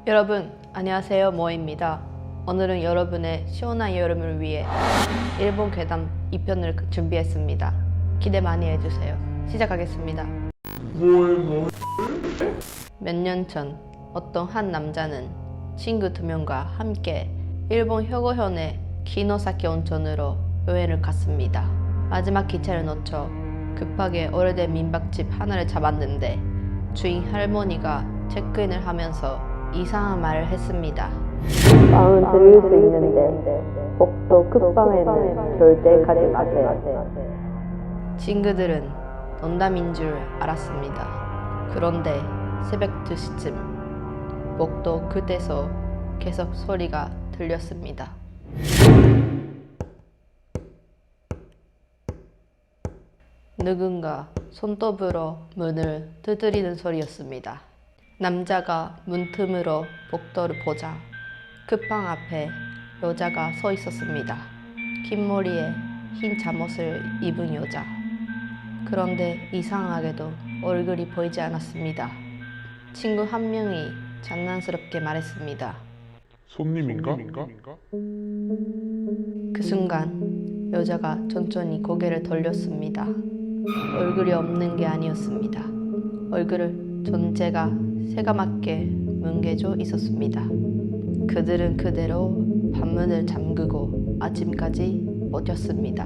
여러분 안녕하세요, 모입니다. 오늘은 여러분의 시원한 여름을 위해 일본 괴담 2편을 준비했습니다. 기대 많이 해주세요. 시작하겠습니다. 몇 년 전 어떤 한 남자는 친구 2명과 함께 일본 효고현의 기노사키 온천으로 여행을 갔습니다. 마지막 기차를 놓쳐 급하게 오래된 민박집 하나를 잡았는데 주인 할머니가 체크인을 하면서 이상한 말을 했습니다. 빵은 드릴 수 있는데 복도 끝방에는 절대 가지 마세요. 친구들은 농담인 줄 알았습니다. 그런데 새벽 2시쯤 복도 끝에서 계속 소리가 들렸습니다. 누군가 손톱으로 문을 두드리는 소리였습니다. 남자가 문틈으로 복도를 보자 끝방 앞에 여자가 서 있었습니다. 긴 머리에 흰 잠옷을 입은 여자. 그런데 이상하게도 얼굴이 보이지 않았습니다. 친구 한 명이 장난스럽게 말했습니다. 손님인가? 그 순간 여자가 천천히 고개를 돌렸습니다. 얼굴이 없는 게 아니었습니다. 얼굴을 전체가 새까맣게 뭉개져 있었습니다. 그들은 그대로 방문을 잠그고 아침까지 버텼습니다.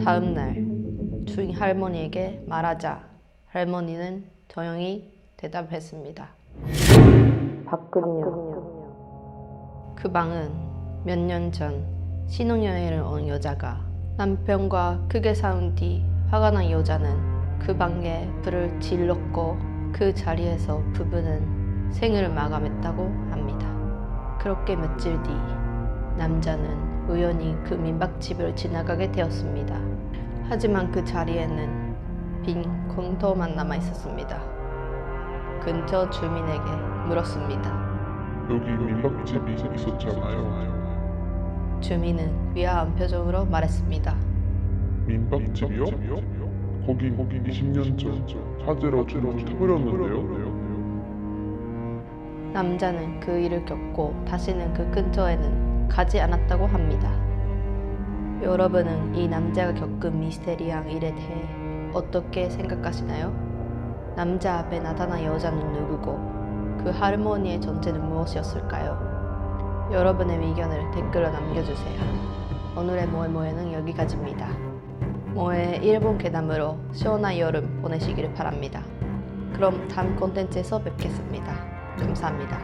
다음 날 주인 할머니에게 말하자 할머니는 조용히 대답했습니다. 봤군요. 그 방은 몇 년 전 신혼여행을 온 여자가 남편과 크게 싸운 뒤 화가 난 여자는 그 방에 불을 질렀고 그 자리에서 부부는 생을 마감했다고 합니다. 그렇게 며칠 뒤 남자는 우연히 그 민박집을 지나가게 되었습니다. 하지만 그 자리에는 빈 공터만 남아 있었습니다. 근처 주민에게 물었습니다. 여기 민박집이 있었잖아요. 주민은 위화한 표정으로 말했습니다. 민박집이요? 거기 20년 전 화재로 전부 타버렸는데요. 남자는 그 일을 겪고 다시는 그 근처에는 가지 않았다고 합니다. 여러분은 이 남자가 겪은 미스테리한 일에 대해 어떻게 생각하시나요? 남자 앞에 나타난 여자는 누구고 그 할머니의 존재는 무엇이었을까요? 여러분의 의견을 댓글로 남겨주세요. 오늘의 모에모에는 여기까지입니다. 모에의 일본 괴담으로 시원한 여름 보내시기를 바랍니다. 그럼 다음 콘텐츠에서 뵙겠습니다. 감사합니다.